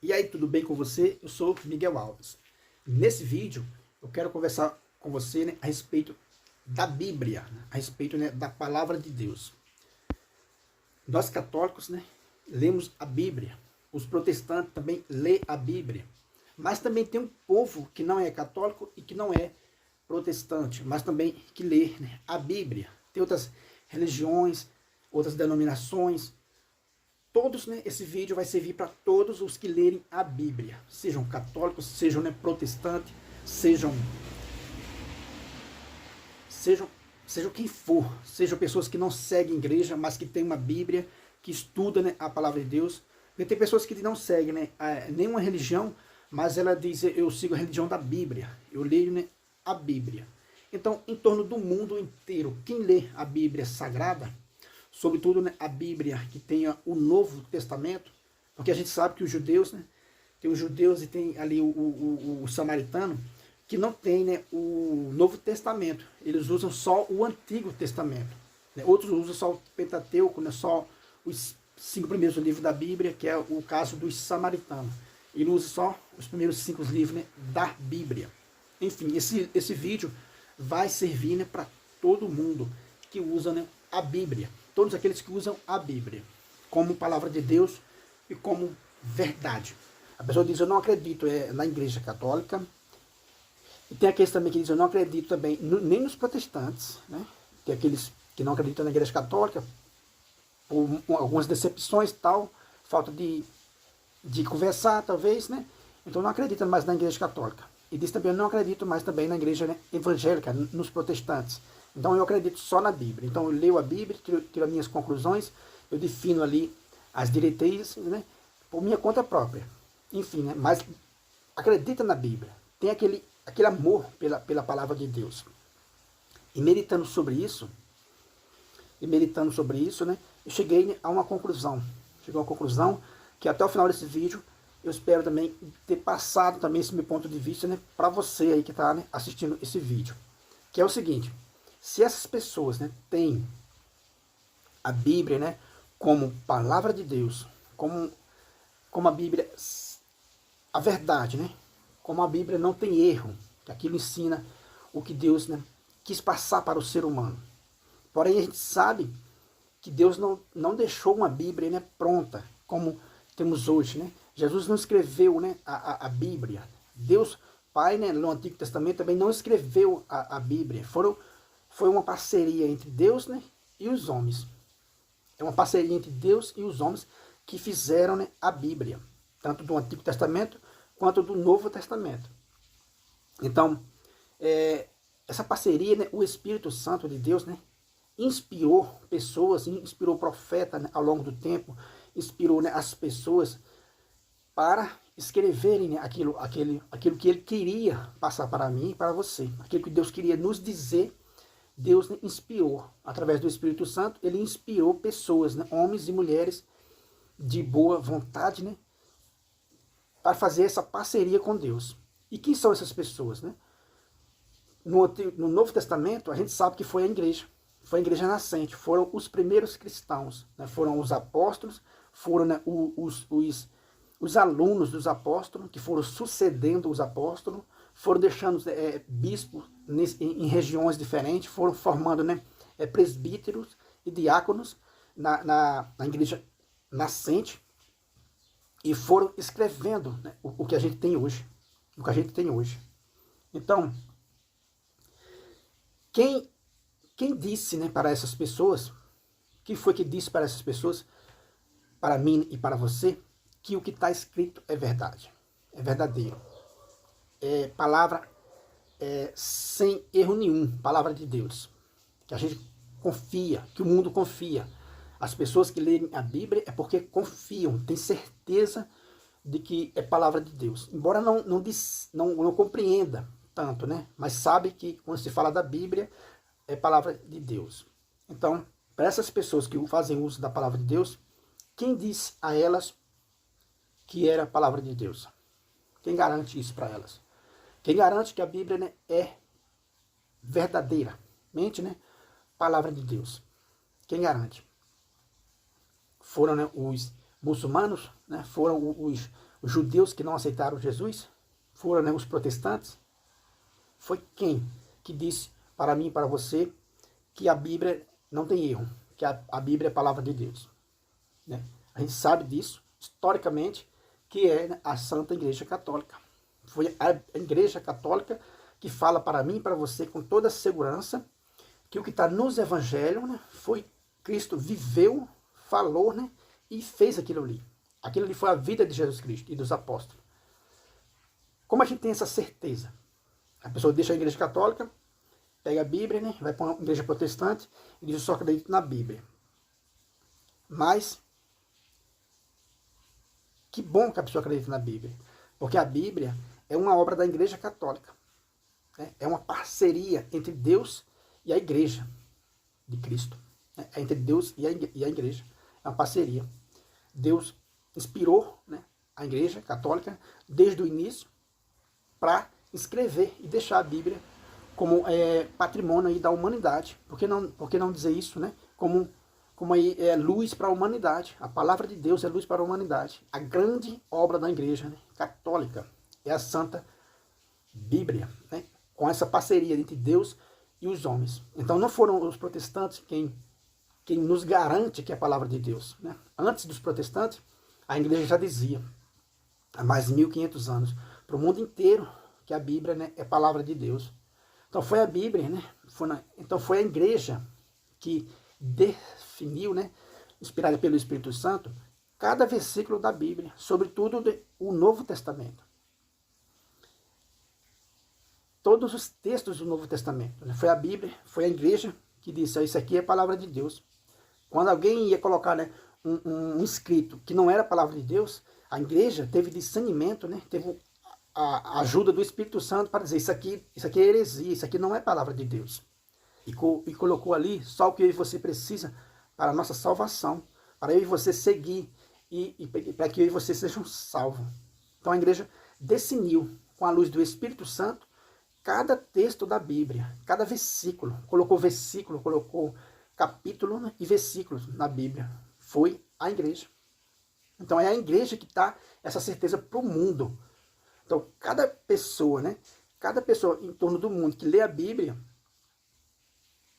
E aí, tudo bem com você? Eu sou Miguel Alves. Nesse vídeo, eu quero conversar com você, né, a respeito da Bíblia, né, a respeito, né, da Palavra de Deus. Nós católicos, né, lemos a Bíblia. Os protestantes também lêem a Bíblia. Mas também tem um povo que não é católico e que não é protestante, mas também que lê, né, a Bíblia. Tem outras religiões, outras denominações. Todos, né, esse vídeo vai servir para todos os que lerem a Bíblia, sejam católicos, sejam, né, protestantes, sejam quem for, sejam pessoas que não seguem igreja, mas que têm uma Bíblia, que estudam, né, a palavra de Deus. Porque tem pessoas que não seguem, né, nenhuma religião, mas ela diz: eu sigo a religião da Bíblia, eu leio, né, a Bíblia. Então, em torno do mundo inteiro, quem lê a Bíblia Sagrada, sobretudo, né, a Bíblia que tenha o Novo Testamento, porque a gente sabe que os judeus, né, tem os judeus e tem ali o samaritano, que não tem, né, o Novo Testamento, eles usam só o Antigo Testamento, né? Outros usam só o Pentateuco, né, só os 5 primeiros livros da Bíblia, que é o caso dos samaritanos. Ele usa só os primeiros 5 livros, né, da Bíblia. Enfim, esse vídeo vai servir, né, para todo mundo que usa, né, a Bíblia. Todos aqueles que usam a Bíblia como palavra de Deus e como verdade. A pessoa diz: eu não acredito na igreja católica. E tem aqueles também que dizem: eu não acredito também nem nos protestantes, né? Tem aqueles que não acreditam na igreja católica por algumas decepções e tal, falta de conversar talvez, né? Então não acredita mais na igreja católica. E diz também: eu não acredito mais também na igreja, né, evangélica, nos protestantes. Então eu acredito só na Bíblia. Então eu leio a Bíblia, tiro as minhas conclusões, eu defino ali as diretrizes, né, por minha conta própria. Enfim, né, mas acredita na Bíblia. Tem aquele amor pela palavra de Deus. E meditando sobre isso, né, eu cheguei a uma conclusão. Cheguei a uma conclusão que até o final desse vídeo eu espero também ter passado também esse meu ponto de vista, né, para você aí que está, né, assistindo esse vídeo. Que é o seguinte: se essas pessoas, né, têm a Bíblia, né, como palavra de Deus, como a Bíblia, a verdade, né, como a Bíblia não tem erro, que aquilo ensina o que Deus, né, quis passar para o ser humano. Porém, a gente sabe que Deus não deixou uma Bíblia, né, pronta, como temos hoje, né? Jesus não escreveu, né, a Bíblia. Deus Pai, né, no Antigo Testamento também não escreveu a Bíblia. Foi uma parceria entre Deus, né, e os homens. É uma parceria entre Deus e os homens que fizeram, né, a Bíblia, tanto do Antigo Testamento quanto do Novo Testamento. Então, essa parceria, né, o Espírito Santo de Deus, né, inspirou pessoas, inspirou profetas, né, ao longo do tempo, inspirou, né, as pessoas para escreverem, né, aquilo que ele queria passar para mim e para você, aquilo que Deus queria nos dizer. Deus, né, inspirou, através do Espírito Santo, ele inspirou pessoas, né, homens e mulheres de boa vontade, né, para fazer essa parceria com Deus. E quem são essas pessoas, né? No Novo Testamento, a gente sabe que foi a igreja nascente, foram os primeiros cristãos, né? Foram os apóstolos, foram, né, os alunos dos apóstolos, que foram sucedendo os apóstolos, foram deixando bispos em regiões diferentes, foram formando, né, presbíteros e diáconos na igreja nascente, e foram escrevendo, né, o que a gente tem hoje. O que a gente tem hoje. Então, quem disse, né, para essas pessoas, quem foi que disse para essas pessoas, para mim e para você, que o que está escrito é verdade, é verdadeiro? É palavra sem erro nenhum, palavra de Deus, que a gente confia, que o mundo confia. As pessoas que leem a Bíblia é porque confiam, têm certeza de que é palavra de Deus, embora não compreenda tanto, né? Mas sabe que quando se fala da Bíblia é palavra de Deus. Então, para essas pessoas que fazem uso da palavra de Deus, quem disse a elas que era a palavra de Deus? Quem garante isso para elas? Quem garante que a Bíblia, né, é verdadeiramente, né, palavra de Deus? Quem garante? Foram, né, os muçulmanos, né, foram os judeus que não aceitaram Jesus, foram, né, os protestantes. Foi quem que disse para mim e para você que a Bíblia não tem erro, que a Bíblia é a palavra de Deus, né? A gente sabe disso, historicamente, que é a Santa Igreja Católica. Foi a Igreja Católica que fala para mim e para você com toda segurança que o que está nos evangelhos, né, foi Cristo viveu, falou, né, e fez aquilo ali. Aquilo ali foi a vida de Jesus Cristo e dos apóstolos. Como a gente tem essa certeza? A pessoa deixa a Igreja Católica, pega a Bíblia, né, vai para uma igreja protestante e diz: eu só acredito na Bíblia. Mas que bom que a pessoa acredita na Bíblia, porque a Bíblia é uma obra da Igreja Católica, né? É uma parceria entre Deus e a Igreja de Cristo, né? É entre Deus e a Igreja, é uma parceria. Deus inspirou, né, a Igreja Católica desde o início para escrever e deixar a Bíblia como patrimônio aí da humanidade. Por que não dizer isso, né? Como aí é luz para a humanidade. A palavra de Deus é luz para a humanidade. A grande obra da Igreja, né, Católica é a Santa Bíblia, né, com essa parceria entre Deus e os homens. Então não foram os protestantes quem nos garante que é a palavra de Deus, né? Antes dos protestantes, a Igreja já dizia, há mais de 1500 anos, para o mundo inteiro, que a Bíblia, né, é a palavra de Deus. Então foi a Bíblia, né? Então foi a Igreja que definiu, né, inspirada pelo Espírito Santo, cada versículo da Bíblia, sobretudo o Novo Testamento. Todos os textos do Novo Testamento, né? Foi a Bíblia, foi a Igreja que disse: isso aqui é a palavra de Deus. Quando alguém ia colocar, né, um escrito que não era a palavra de Deus, a Igreja teve discernimento, né, teve a ajuda do Espírito Santo para dizer: isso aqui é heresia, isso aqui não é palavra de Deus. E colocou ali só o que eu e você precisa para a nossa salvação, para eu e você seguir e para que eu e você sejam salvos. Então a Igreja definiu com a luz do Espírito Santo cada texto da Bíblia, cada versículo, colocou capítulo, né, e versículos na Bíblia. Foi a Igreja. Então é a Igreja que dá essa certeza para o mundo. Então cada pessoa em torno do mundo que lê a Bíblia,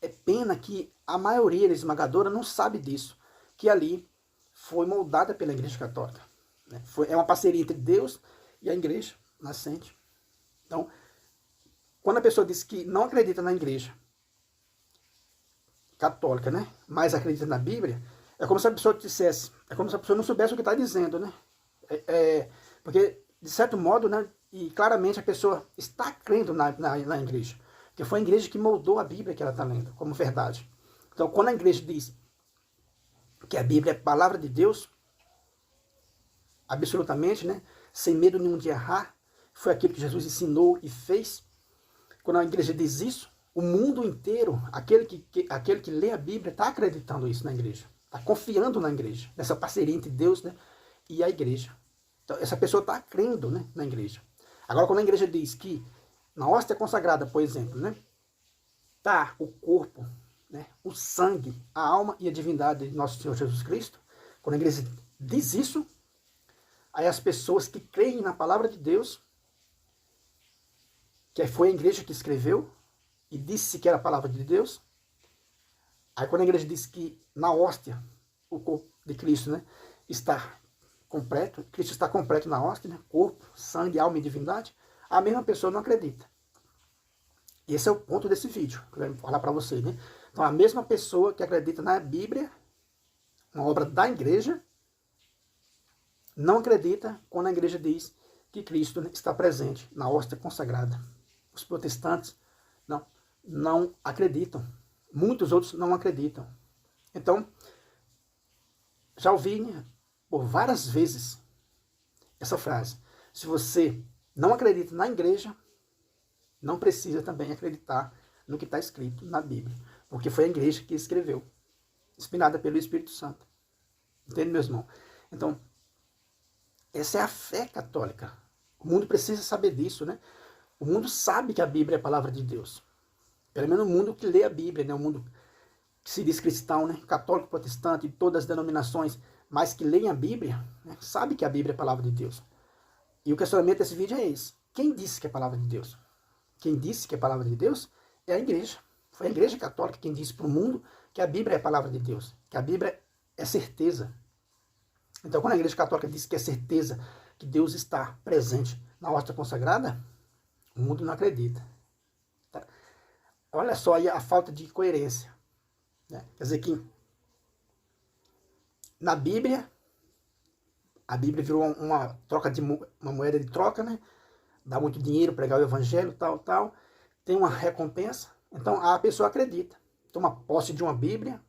é pena que a maioria esmagadora não sabe disso, que ali foi moldada pela Igreja Católica, né? É uma parceria entre Deus e a Igreja nascente. Então, quando a pessoa diz que não acredita na Igreja Católica, né, mas acredita na Bíblia, é como se a pessoa dissesse, é como se a pessoa não soubesse o que está dizendo, né? Porque, de certo modo, né, e claramente a pessoa está crendo na Igreja, porque foi a Igreja que moldou a Bíblia que ela está lendo como verdade. Então, quando a Igreja diz que a Bíblia é a palavra de Deus, absolutamente, né, sem medo nenhum de errar, foi aquilo que Jesus ensinou e fez. Quando a Igreja diz isso, o mundo inteiro, aquele que lê a Bíblia, está acreditando isso na Igreja, está confiando na Igreja, nessa parceria entre Deus, né, e a Igreja. Então, essa pessoa está crendo, né, na Igreja. Agora, quando a Igreja diz que na hóstia consagrada, por exemplo, né, tá o corpo, né, o sangue, a alma e a divindade de nosso Senhor Jesus Cristo, quando a Igreja diz isso, aí as pessoas que creem na palavra de Deus, que foi a Igreja que escreveu e disse que era a palavra de Deus, aí quando a Igreja diz que na hóstia o corpo de Cristo, né, está completo, Cristo está completo na hóstia, né, corpo, sangue, alma e divindade, a mesma pessoa não acredita. E esse é o ponto desse vídeo, que eu quero falar para vocês, né? Então, a mesma pessoa que acredita na Bíblia, uma obra da Igreja, não acredita quando a Igreja diz que Cristo, né, está presente na hóstia consagrada. Os protestantes não acreditam. Muitos outros não acreditam. Então, já ouvi, né, por várias vezes essa frase: se você não acredita na Igreja, não precisa também acreditar no que está escrito na Bíblia, porque foi a Igreja que escreveu, inspirada pelo Espírito Santo. Entende, meu irmão? Então, essa é a fé católica. O mundo precisa saber disso, né? O mundo sabe que a Bíblia é a palavra de Deus. Pelo menos o mundo que lê a Bíblia, né? O mundo que se diz cristão, né? Católico, protestante, de todas as denominações, mas que leem a Bíblia, né? Sabe que a Bíblia é a palavra de Deus. E o questionamento desse vídeo é esse. Quem disse que é a palavra de Deus? Quem disse que é a palavra de Deus é a igreja. Foi a igreja católica quem disse para o mundo que a Bíblia é a palavra de Deus, que a Bíblia é certeza. Então, quando a igreja católica diz que é certeza que Deus está presente na hóstia consagrada, o mundo não acredita. Tá? Olha só aí a falta de coerência. Né? Quer dizer que na Bíblia, a Bíblia virou uma moeda de troca, né? Dá muito dinheiro, pregar o evangelho, tal. Tem uma recompensa. Então a pessoa acredita. Toma posse de uma Bíblia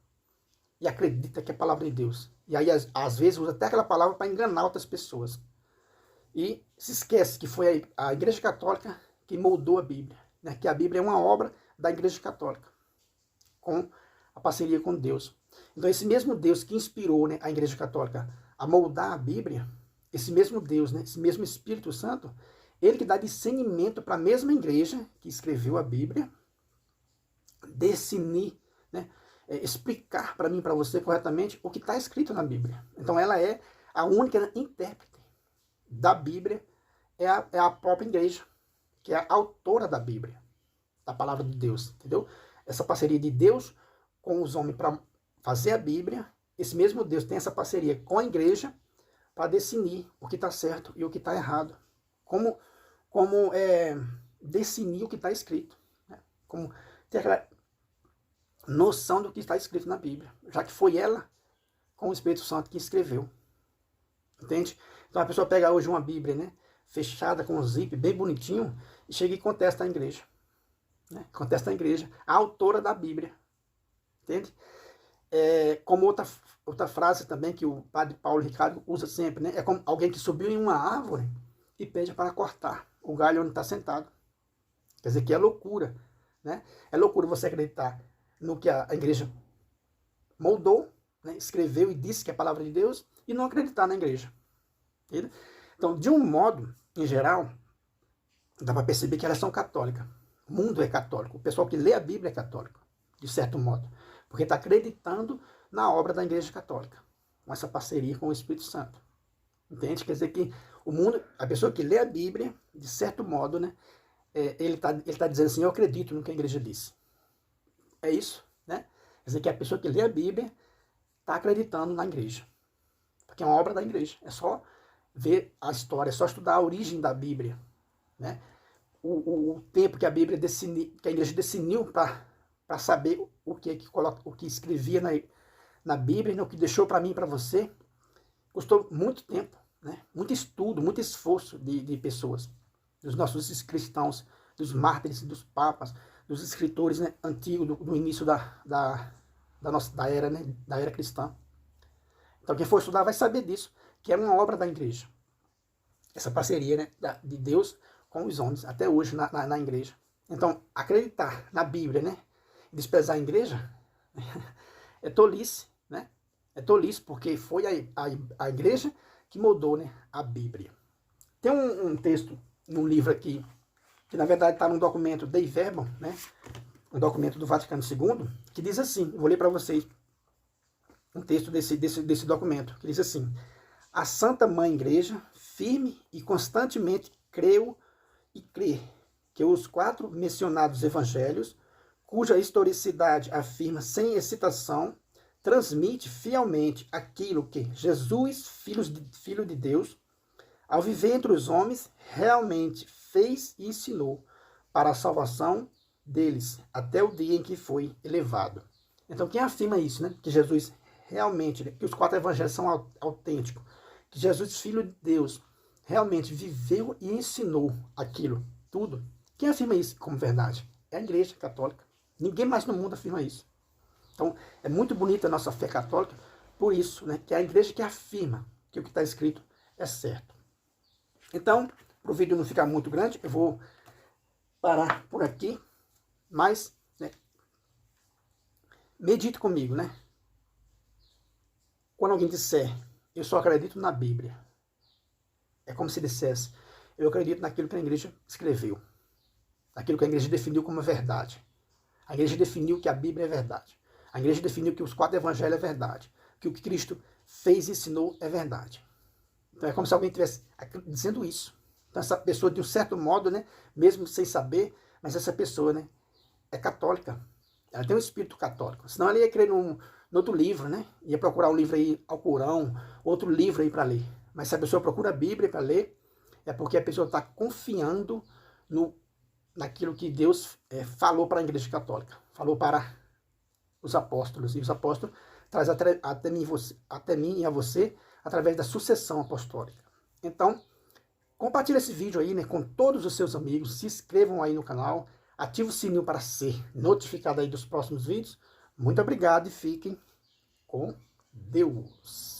e acredita que é a palavra de Deus. E aí, às vezes, usa até aquela palavra para enganar outras pessoas. E se esquece que foi a Igreja Católica que moldou a Bíblia. Né? Que a Bíblia é uma obra da Igreja Católica, com a parceria com Deus. Então, esse mesmo Deus que inspirou, né, a Igreja Católica a moldar a Bíblia, esse mesmo Deus, né, esse mesmo Espírito Santo, ele que dá discernimento para a mesma igreja que escreveu a Bíblia, discernir, né, explicar para mim e para você corretamente o que está escrito na Bíblia. Então ela é a única intérprete da Bíblia, é a própria igreja, que é a autora da Bíblia, da palavra de Deus, entendeu? Essa parceria de Deus com os homens para fazer a Bíblia, esse mesmo Deus tem essa parceria com a igreja para definir o que está certo e o que está errado. Como definir o que está escrito. Né? Como ter aquela noção do que está escrito na Bíblia. Já que foi ela, com o Espírito Santo, que escreveu. Entende? Então a pessoa pega hoje uma Bíblia, né, fechada com um zip bem bonitinho, e chega e contesta a igreja. Né? Contesta a igreja, a autora da Bíblia. Entende? Como outra frase também que o padre Paulo Ricardo usa sempre, né? É como alguém que subiu em uma árvore e pede para cortar o galho onde está sentado. Quer dizer que é loucura. Né? É loucura você acreditar no que a igreja moldou, né? Escreveu e disse que é a palavra de Deus, e não acreditar na igreja. Entendeu? Então, de um modo, em geral, dá para perceber que elas são católicas. O mundo é católico. O pessoal que lê a Bíblia é católico, de certo modo. Porque está acreditando na obra da Igreja Católica, com essa parceria com o Espírito Santo. Entende? Quer dizer que o mundo, a pessoa que lê a Bíblia, de certo modo, né, ele tá dizendo assim, eu acredito no que a igreja disse. É isso, né? Quer dizer que a pessoa que lê a Bíblia está acreditando na igreja. Porque é uma obra da igreja. É só ver a história, é só estudar a origem da Bíblia. Né? O tempo que a Bíblia que a igreja definiu para saber o que escrevia na Bíblia, né? O que deixou para mim e para você, custou muito tempo, né? Muito estudo, muito esforço de pessoas, dos nossos cristãos, dos mártires, dos papas, dos escritores, né, antigos, do início da era, né, da era cristã. Então quem for estudar vai saber disso, que é uma obra da igreja. Essa parceria, né, de Deus com os homens, até hoje na igreja. Então, acreditar na Bíblia, né, desprezar a igreja, é tolice, né? É tolice, porque foi a igreja que moldou, né, a Bíblia. Tem um texto num livro aqui, que na verdade está num documento Dei Verbum, né? Um documento do Vaticano II, que diz assim, eu vou ler para vocês um texto desse documento, que diz assim: a Santa Mãe Igreja, firme e constantemente creu e crê que os 4 mencionados evangelhos, cuja historicidade afirma sem excitação, transmite fielmente aquilo que Jesus, Filho de Deus, ao viver entre os homens, realmente fez e ensinou para a salvação deles, até o dia em que foi elevado. Então, quem afirma isso, né? Que Jesus realmente, que os 4 evangelhos são autênticos, que Jesus, Filho de Deus, realmente viveu e ensinou aquilo, tudo. Quem afirma isso como verdade? É a Igreja Católica. Ninguém mais no mundo afirma isso. Então, é muito bonita a nossa fé católica, por isso, né, que é a igreja que afirma que o que está escrito é certo. Então, para o vídeo não ficar muito grande, eu vou parar por aqui, mas, né, medite comigo, né? Quando alguém disser, eu só acredito na Bíblia, é como se dissesse, eu acredito naquilo que a igreja escreveu, naquilo que a igreja definiu como verdade. A igreja definiu que a Bíblia é verdade. A igreja definiu que os 4 evangelhos é verdade. Que o que Cristo fez e ensinou é verdade. Então é como se alguém estivesse dizendo isso. Então essa pessoa, de um certo modo, né, mesmo sem saber, mas essa pessoa, né, é católica. Ela tem um espírito católico. Senão ela ia crer no outro livro, né? Ia procurar um livro aí, Alcorão, outro livro aí para ler. Mas se a pessoa procura a Bíblia para ler, é porque a pessoa está confiando naquilo que Deus falou para a Igreja Católica, falou para os apóstolos. E os apóstolos traz até mim e a você através da sucessão apostólica. Então, compartilhe esse vídeo aí, né, com todos os seus amigos, se inscrevam aí no canal, ative o sininho para ser notificado aí dos próximos vídeos. Muito obrigado e fiquem com Deus.